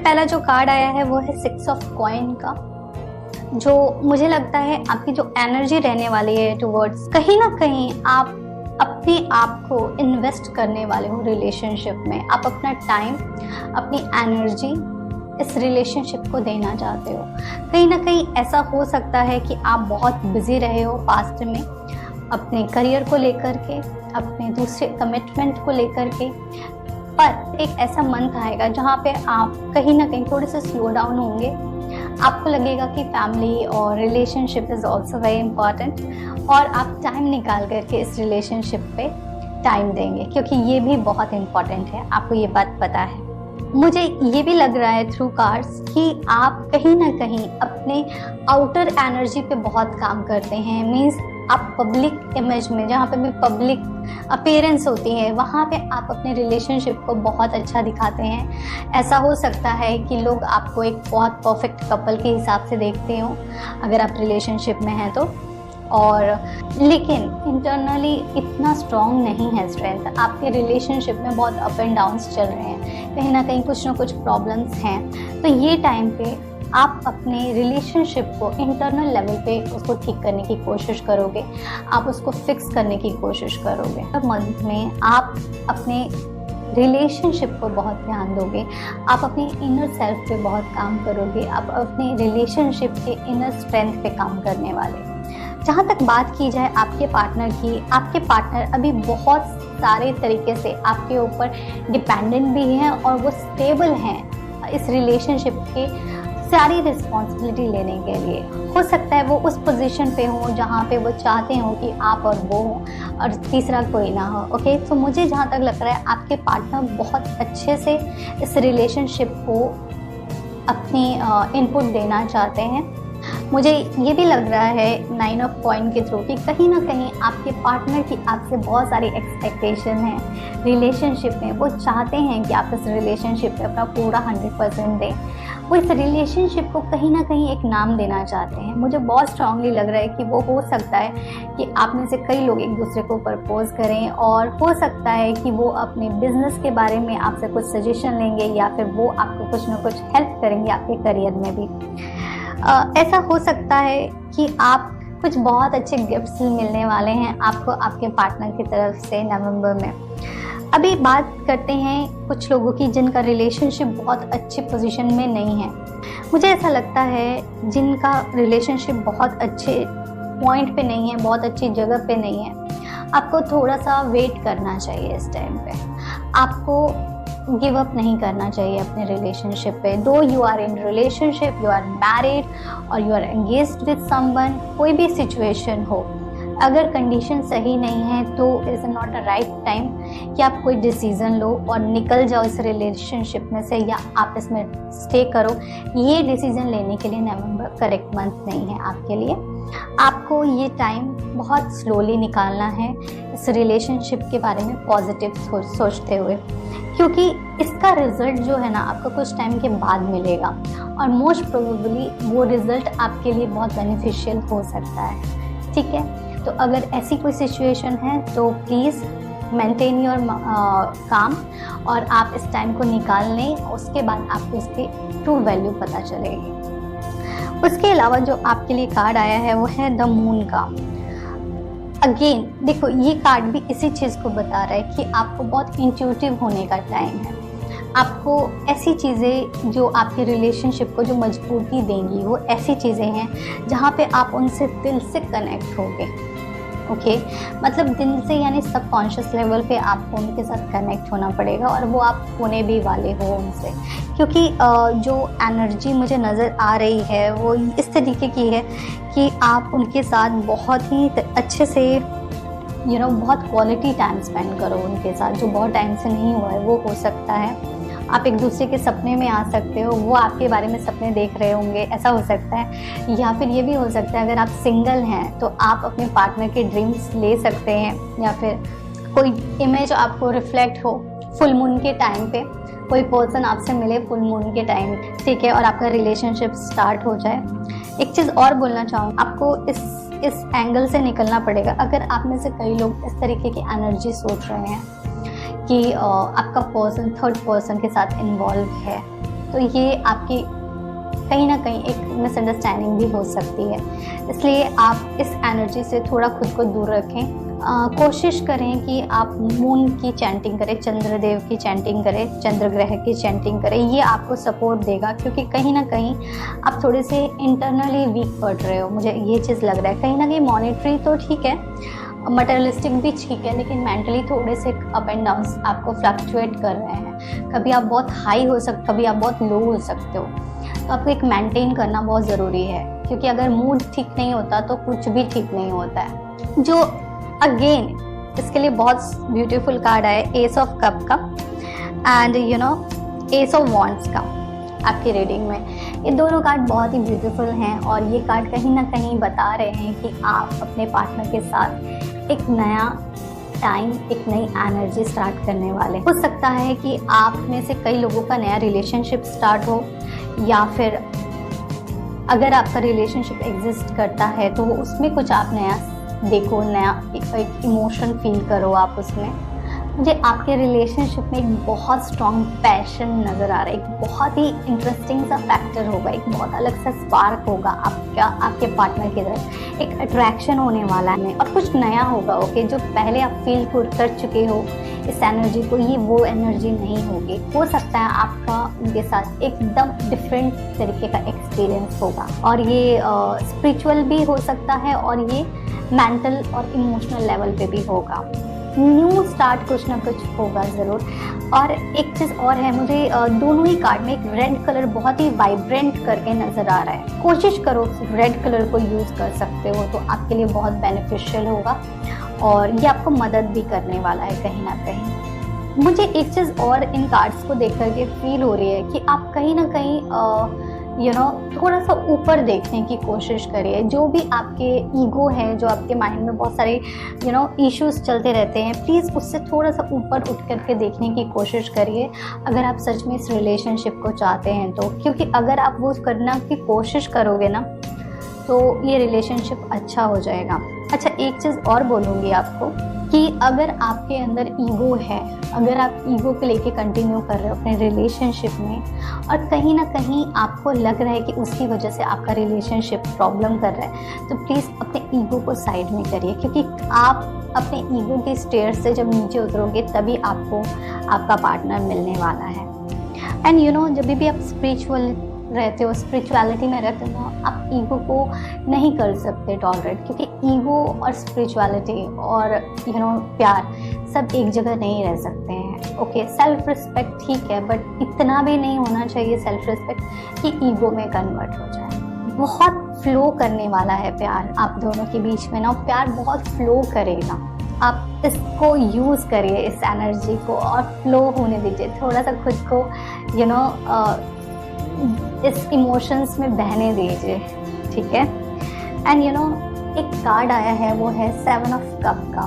पहला जो कार्ड आया है वो है 6 ऑफ कॉइन का, जो मुझे लगता है आपकी जो एनर्जी रहने वाली है टुवर्ड्स, कहीं ना कहीं आप अपने आप को इन्वेस्ट करने वाले हो रिलेशनशिप में। आप अपना टाइम, अपनी एनर्जी इस रिलेशनशिप को देना चाहते हो। कहीं ना कहीं ऐसा हो सकता है कि आप बहुत बिजी रहे हो पास्ट में अपने करियर को लेकर के, अपने दूसरे कमिटमेंट को लेकर के, पर एक ऐसा मंथ आएगा जहाँ पे आप कहीं ना कहीं थोड़े से स्लो डाउन होंगे। आपको लगेगा कि फैमिली और relationship is also very important, और आप टाइम निकाल करके इस रिलेशनशिप पे टाइम देंगे, क्योंकि ये भी बहुत इम्पॉर्टेंट है, आपको ये बात पता है। मुझे ये भी लग रहा है थ्रू कार्ड्स कि आप कहीं ना कहीं अपने आउटर एनर्जी पे बहुत काम करते हैं। मीन्स आप पब्लिक इमेज में, जहाँ पे भी पब्लिक अपीयरेंस होती है, वहाँ पे आप अपने रिलेशनशिप को बहुत अच्छा दिखाते हैं। ऐसा हो सकता है कि लोग आपको एक बहुत परफेक्ट कपल के हिसाब से देखते हो अगर आप रिलेशनशिप में हैं तो, और लेकिन इंटरनली इतना स्ट्रॉन्ग नहीं है स्ट्रेंथ। आपके रिलेशनशिप में बहुत अप एंड डाउन्स चल रहे हैं, कहीं ना कुछ प्रॉब्लम्स हैं। तो ये टाइम पे आप अपने रिलेशनशिप को इंटरनल लेवल पे उसको ठीक करने की कोशिश करोगे, आप उसको फिक्स करने की कोशिश करोगे। हर मंथ में आप अपने रिलेशनशिप को बहुत ध्यान दोगे, आप अपने इनर सेल्फ पे बहुत काम करोगे, आप अपने रिलेशनशिप के इनर स्ट्रेंथ पे काम करने वाले। जहाँ तक बात की जाए आपके पार्टनर की, आपके पार्टनर अभी बहुत सारे तरीके से आपके ऊपर डिपेंडेंट भी हैं और वो स्टेबल हैं इस रिलेशनशिप के सारी रिस्पॉन्सिबिलिटी लेने के लिए। हो सकता है वो उस पोजीशन पे हो जहाँ पे वो चाहते हो कि आप और वो हो और तीसरा कोई ना हो। ओके, तो मुझे जहाँ तक लग रहा है आपके पार्टनर बहुत अच्छे से इस रिलेशनशिप को अपनी इनपुट देना चाहते हैं। मुझे ये भी लग रहा है 9 ऑफ कॉइन के थ्रू कि कहीं ना कहीं आपके पार्टनर की आपसे बहुत सारी एक्सपेक्टेशन है रिलेशनशिप में। वो चाहते हैं कि आप इस रिलेशनशिप में अपना पूरा 100% दें। वो इस रिलेशनशिप को कहीं ना कहीं एक नाम देना चाहते हैं। मुझे बहुत स्ट्रांगली लग रहा है कि वो हो सकता है कि आप में से कई लोग एक दूसरे को प्रपोज करें, और हो सकता है कि वो अपने बिजनेस के बारे में आपसे कुछ सजेशन लेंगे, या फिर वो आपको कुछ ना कुछ हेल्प करेंगे आपके करियर में भी। ऐसा हो सकता है कि आप कुछ बहुत अच्छे गिफ्ट्स मिलने वाले हैं आपको आपके पार्टनर की तरफ से नवंबर में। अभी बात करते हैं कुछ लोगों की जिनका रिलेशनशिप बहुत अच्छी पोजीशन में नहीं है। मुझे ऐसा लगता है जिनका रिलेशनशिप बहुत अच्छे पॉइंट पे नहीं है, बहुत अच्छी जगह पे नहीं है, आपको थोड़ा सा वेट करना चाहिए इस टाइम पे। आपको गिव अप नहीं करना चाहिए अपने रिलेशनशिप पे। दो you are in relationship, you are married और you are engaged with someone, कोई भी सिचुएशन हो, अगर कंडीशन सही नहीं है तो is not a right time कि आप कोई डिसीज़न लो और निकल जाओ इस रिलेशनशिप में से, या आप इसमें स्टे करो। ये डिसीज़न लेने के लिए नवंबर करेक्ट मंथ नहीं है आपके लिए। आपको ये टाइम बहुत स्लोली निकालना है इस रिलेशनशिप के बारे में पॉजिटिव सोचते हुए, क्योंकि इसका रिजल्ट जो है ना आपको कुछ टाइम के बाद मिलेगा, और मोस्ट प्रोबेबली वो रिजल्ट आपके लिए बहुत बेनिफिशियल हो सकता है। ठीक है, तो अगर ऐसी कोई सिचुएशन है तो प्लीज़ मेंटेन योर काम, और आप इस टाइम को निकाल लें, उसके बाद आपको इसकी ट्रू वैल्यू पता चलेगी। उसके अलावा जो आपके लिए कार्ड आया है वो है द मून का। अगेन देखो, ये कार्ड भी इसी चीज़ को बता रहा है कि आपको बहुत इंट्यूटिव होने का टाइम है। आपको ऐसी चीज़ें जो आपके रिलेशनशिप को जो मजबूती देंगी, वो ऐसी चीज़ें हैं जहाँ पे आप उनसे दिल से कनेक्ट होगे। ओके, मतलब दिल से, यानी सबकॉन्शियस लेवल पे आपको उनके साथ कनेक्ट होना पड़ेगा, और वो आप होने भी वाले हो उनसे, क्योंकि जो एनर्जी मुझे नज़र आ रही है वो इस तरीके की है कि आप उनके साथ बहुत ही अच्छे से बहुत क्वालिटी टाइम स्पेंड करो उनके साथ, जो बहुत टाइम से नहीं हुआ है। वो हो सकता है आप एक दूसरे के सपने में आ सकते हो, वो आपके बारे में सपने देख रहे होंगे, ऐसा हो सकता है। या फिर ये भी हो सकता है अगर आप सिंगल हैं तो आप अपने पार्टनर के ड्रीम्स ले सकते हैं, या फिर कोई इमेज आपको रिफ्लेक्ट हो फुल मून के टाइम पे, कोई पर्सन आपसे मिले फुल मून के टाइम, ठीक है, और आपका रिलेशनशिप स्टार्ट हो जाए। एक चीज़ और बोलना चाहूँगी, आपको इस एंगल से निकलना पड़ेगा। अगर आप में से कई लोग इस तरीके की एनर्जी सोच रहे हैं कि आपका पर्सन थर्ड पर्सन के साथ इन्वॉल्व है, तो ये आपकी कहीं ना कहीं एक मिसअंडरस्टैंडिंग भी हो सकती है। इसलिए आप इस एनर्जी से थोड़ा खुद को दूर रखें। कोशिश करें कि आप मून की चैंटिंग करें, चंद्रदेव की चैंटिंग करें, चंद्र ग्रह की चैंटिंग करें। ये आपको सपोर्ट देगा, क्योंकि कहीं ना कहीं आप थोड़े से इंटरनली वीक पड़ रहे हो। मुझे ये चीज़ लग रहा है कहीं ना कहीं मॉनेटरी तो ठीक है, मटेरियलिस्टिक भी ठीक है, लेकिन मेंटली थोड़े से अप एंड डाउन आपको फ्लक्चुएट कर रहे हैं। कभी आप बहुत हाई हो सकते, कभी आप बहुत लो हो सकते हो। तो आपको एक मेंटेन करना बहुत ज़रूरी है, क्योंकि अगर मूड ठीक नहीं होता तो कुछ भी ठीक नहीं होता है। जो अगेन इसके लिए बहुत ब्यूटीफुल कार्ड है एस ऑफ कप का एंड एस ऑफ वॉन्ड्स का आपकी रीडिंग में। ये दोनों कार्ड बहुत ही ब्यूटीफुल हैं और ये कार्ड कहीं ना कहीं बता रहे हैं कि आप अपने पार्टनर के साथ एक नया टाइम, एक नई एनर्जी स्टार्ट करने वाले। हो सकता है कि आप में से कई लोगों का नया रिलेशनशिप स्टार्ट हो, या फिर अगर आपका रिलेशनशिप एग्जिस्ट करता है तो उसमें कुछ आप नया देखो, नया एक इमोशन फील करो आप उसमें। मुझे आपके रिलेशनशिप में एक बहुत स्ट्रॉन्ग पैशन नज़र आ रहा है, एक बहुत ही इंटरेस्टिंग सा फैक्टर होगा, एक बहुत अलग सा स्पार्क होगा आपके पार्टनर की तरफ, एक अट्रैक्शन होने वाला है और कुछ नया होगा। ओके, जो पहले आप फील कर चुके हो इस एनर्जी को, ये वो एनर्जी नहीं होगी। हो सकता है आपका उनके साथ एकदम डिफरेंट तरीके का एक्सपीरियंस होगा, और ये स्पिरिचुअल भी हो सकता है और ये मेंटल और इमोशनल लेवल पे भी होगा। न्यू स्टार्ट कुछ ना कुछ होगा ज़रूर। और एक चीज़ और है, मुझे दोनों ही कार्ड में एक रेड कलर बहुत ही वाइब्रेंट करके नज़र आ रहा है। कोशिश करो रेड कलर को यूज़ कर सकते हो तो आपके लिए बहुत बेनिफिशियल होगा और ये आपको मदद भी करने वाला है कहीं ना कहीं। मुझे एक चीज़ और इन कार्ड्स को देख करके फील हो रही है कि आप कहीं ना कहीं थोड़ा सा ऊपर देखने की कोशिश करिए। जो भी आपके ईगो है, जो आपके माइंड में बहुत सारे इश्यूज चलते रहते हैं, प्लीज़ उससे थोड़ा सा ऊपर उठ करके देखने की कोशिश करिए अगर आप सच में इस रिलेशनशिप को चाहते हैं तो। क्योंकि अगर आप वो करना की कोशिश करोगे ना तो ये रिलेशनशिप अच्छा हो जाएगा। अच्छा, एक चीज़ और बोलूँगी आपको कि अगर आपके अंदर ईगो है, अगर आप ईगो को लेके कंटिन्यू कर रहे हो अपने रिलेशनशिप में और कहीं ना कहीं आपको लग रहा है कि उसकी वजह से आपका रिलेशनशिप प्रॉब्लम कर रहा है, तो प्लीज़ अपने ईगो को साइड में करिए। क्योंकि आप अपने ईगो के स्टेयर से जब नीचे उतरोगे तभी आपको आपका पार्टनर मिलने वाला है। एंड जब भी आप स्पिरिचुअल रहते हो, स्पिरिचुअलिटी में रहते हो ना, आप ईगो को नहीं कर सकते टॉलरेट, क्योंकि ईगो और स्पिरिचुअलिटी और प्यार सब एक जगह नहीं रह सकते हैं। ओके, सेल्फ रिस्पेक्ट ठीक है, बट इतना भी नहीं होना चाहिए सेल्फ रिस्पेक्ट कि ईगो में कन्वर्ट हो जाए। बहुत फ्लो करने वाला है प्यार आप दोनों के बीच में ना, प्यार बहुत फ्लो करेगा। आप इसको यूज़ करिए, इस एनर्जी को, और फ्लो होने दीजिए। थोड़ा सा खुद को इस इमोशंस में बहने दीजिए, ठीक है। एंड एक कार्ड आया है, वो है 7 ऑफ कप का।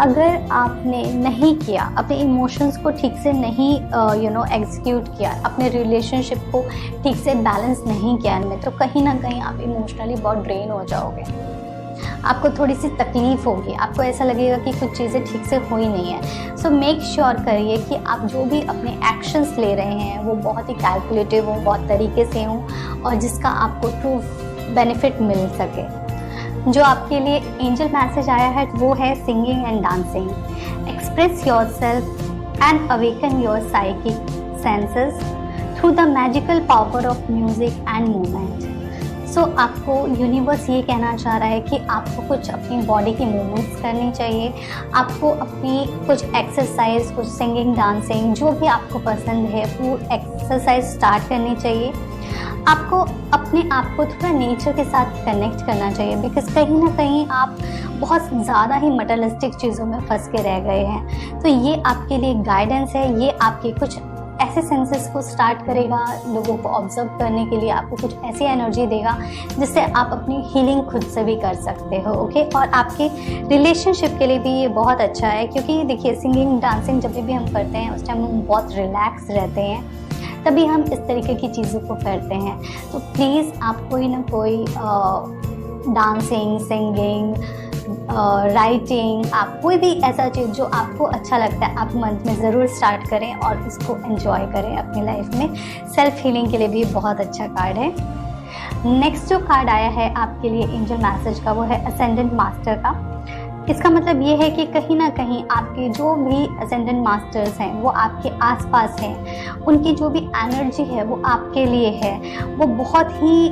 अगर आपने नहीं किया, अपने इमोशंस को ठीक से नहीं एग्जीक्यूट किया, अपने रिलेशनशिप को ठीक से बैलेंस नहीं किया इनमें, तो कहीं ना कहीं आप इमोशनली बहुत ड्रेन हो जाओगे। आपको थोड़ी सी तकलीफ होगी, आपको ऐसा लगेगा कि कुछ चीज़ें ठीक से हो ही नहीं है। सो मेक श्योर करिए कि आप जो भी अपने एक्शंस ले रहे हैं वो बहुत ही कैलकुलेटिव हो, बहुत तरीके से हो, और जिसका आपको ट्रू बेनिफिट मिल सके। जो आपके लिए एंजल मैसेज आया है वो है singing and dancing. Express yourself and awaken your psychic senses through the magical power of music and movement. So आपको यूनिवर्स ये कहना चाह रहा है कि आपको कुछ अपनी बॉडी की मूवमेंट्स करनी चाहिए, आपको अपनी कुछ एक्सरसाइज, कुछ सिंगिंग, डांसिंग, जो भी आपको पसंद है वो एक्सरसाइज स्टार्ट करनी चाहिए। आपको अपने आप को थोड़ा नेचर के साथ कनेक्ट करना चाहिए, बिकॉज कहीं ना कहीं आप बहुत ज़्यादा ही मटेरियलिस्टिक चीज़ों में फंस के रह गए हैं। तो ये आपके लिए गाइडेंस है, ये आपके कुछ ऐसे सेंसेस को स्टार्ट करेगा लोगों को ऑब्जर्व करने के लिए, आपको कुछ ऐसी एनर्जी देगा जिससे आप अपनी हीलिंग खुद से भी कर सकते हो। ओके, और आपके रिलेशनशिप के लिए भी ये बहुत अच्छा है, क्योंकि देखिए सिंगिंग डांसिंग जब भी हम करते हैं उस टाइम हम बहुत रिलैक्स रहते हैं, तभी हम इस तरीके की चीज़ों को करते हैं। तो प्लीज़ आप कोई ना कोई डांसिंग, सिंगिंग, राइटिंग, आप कोई भी ऐसा चीज़ जो आपको अच्छा लगता है आप मंथ में ज़रूर स्टार्ट करें और इसको एंजॉय करें अपनी लाइफ में। सेल्फ हीलिंग के लिए भी बहुत अच्छा कार्ड है। नेक्स्ट जो कार्ड आया है आपके लिए एंजल मैसेज का, वो है असेंडेंट मास्टर का। इसका मतलब ये है कि कहीं ना कहीं आपके जो भी असेंडेंट मास्टर्स हैं वो आपके आसपास हैं, उनकी जो भी एनर्जी है वो आपके लिए है, वो बहुत ही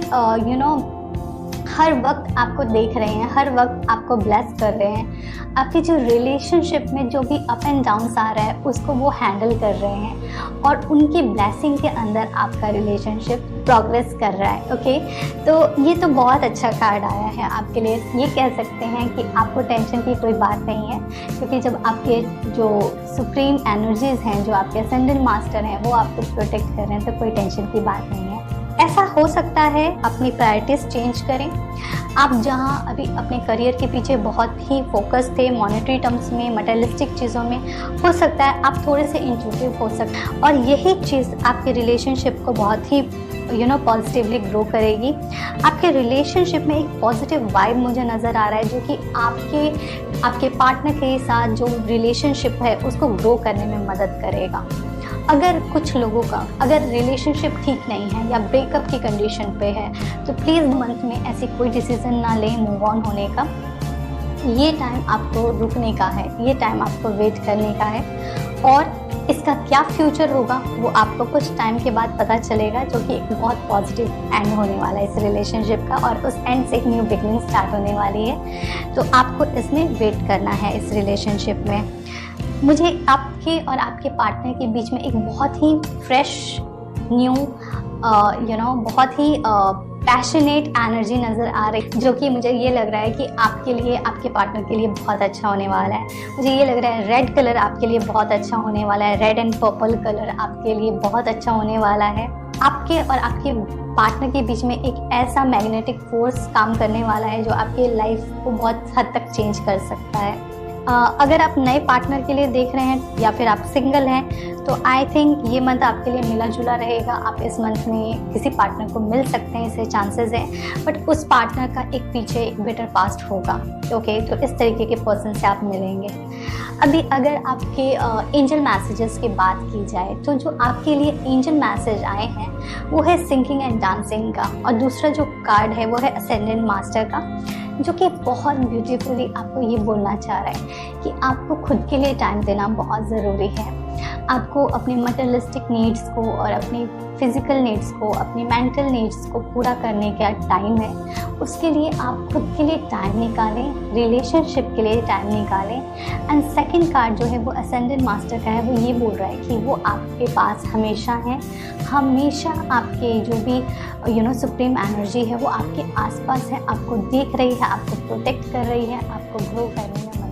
हर वक्त आपको देख रहे हैं, हर वक्त आपको ब्लेस कर रहे हैं। आपकी जो रिलेशनशिप में जो भी अप एंड डाउन्स आ रहा है उसको वो हैंडल कर रहे हैं और उनकी ब्लेसिंग के अंदर आपका रिलेशनशिप प्रोग्रेस कर रहा है। ओके, तो ये तो बहुत अच्छा कार्ड आया है आपके लिए। ये कह सकते हैं कि आपको टेंशन की कोई बात नहीं है, क्योंकि जब आपके जो सुप्रीम एनर्जीज हैं, जो आपके असेंडेंट मास्टर हैं, वो आपको प्रोटेक्ट कर रहे हैं, तो कोई टेंशन की बात नहीं है। ऐसा हो सकता है अपनी प्रायोरिटीज़ चेंज करें। आप जहां अभी अपने करियर के पीछे बहुत ही फोकस थे मॉनेटरी टर्म्स में, मटेरियलिस्टिक चीज़ों में, हो सकता है आप थोड़े से इंट्यूटिव हो सकते हैं और यही चीज़ आपके रिलेशनशिप को बहुत ही पॉजिटिवली ग्रो करेगी। आपके रिलेशनशिप में एक पॉजिटिव वाइब मुझे नज़र आ रहा है, जो कि आपके पार्टनर के साथ जो रिलेशनशिप है उसको ग्रो करने में मदद करेगा। अगर कुछ लोगों का अगर रिलेशनशिप ठीक नहीं है या ब्रेकअप की कंडीशन पे है, तो प्लीज़ मंथ में ऐसी कोई डिसीज़न ना लें मूव ऑन होने का। ये टाइम आपको रुकने का है, ये टाइम आपको वेट करने का है और इसका क्या फ्यूचर होगा वो आपको कुछ टाइम के बाद पता चलेगा, जो कि एक बहुत पॉजिटिव एंड होने वाला है इस रिलेशनशिप का और उस एंड से एक न्यू बिगनिंग स्टार्ट होने वाली है। तो आपको इसमें वेट करना है इस रिलेशनशिप में। मुझे आपके और आपके पार्टनर के बीच में एक बहुत ही फ्रेश न्यू बहुत ही पैशनेट एनर्जी नज़र आ रही, जो कि मुझे ये लग रहा है कि आपके लिए, आपके पार्टनर के लिए बहुत अच्छा होने वाला है। मुझे ये लग रहा है रेड कलर आपके लिए बहुत अच्छा होने वाला है, रेड एंड पर्पल कलर आपके लिए बहुत अच्छा होने वाला है। आपके और आपके पार्टनर के बीच में एक ऐसा मैग्नेटिक फोर्स काम करने वाला है जो आपकी लाइफ को बहुत हद तक चेंज कर सकता है। अगर आप नए पार्टनर के लिए देख रहे हैं या फिर आप सिंगल हैं, तो आई थिंक ये मंथ आपके लिए मिला जुला रहेगा। आप इस मंथ में किसी पार्टनर को मिल सकते हैं, इससे चांसेस हैं, बट उस पार्टनर का एक पीछे एक बेटर पास्ट होगा। ओके, तो इस तरीके के पर्सन से आप मिलेंगे। अभी अगर आपके एंजल मैसेजेस की बात की जाए, तो जो आपके लिए एंजल मैसेज आए हैं वो है सिंगिंग एंड डांसिंग का, और दूसरा जो कार्ड है वो है असेंडेंट मास्टर का, जो कि बहुत ब्यूटीफुली आपको ये बोलना चाह रहा है कि आपको खुद के लिए टाइम देना बहुत ज़रूरी है। आपको अपने मटेरियलिस्टिक नीड्स को और अपनी फिज़िकल नीड्स को, अपनी मेंटल नीड्स को पूरा करने का टाइम है, उसके लिए आप खुद के लिए टाइम निकालें, रिलेशनशिप के लिए टाइम निकालें। एंड सेकंड कार्ड जो है वो असेंडेंट मास्टर का है, वो ये बोल रहा है कि वो आपके पास हमेशा है, हमेशा आपके जो भी सुप्रीम एनर्जी है वो आपके आसपास है, आपको देख रही है, आपको प्रोटेक्ट कर रही है, आपको ग्रो करने में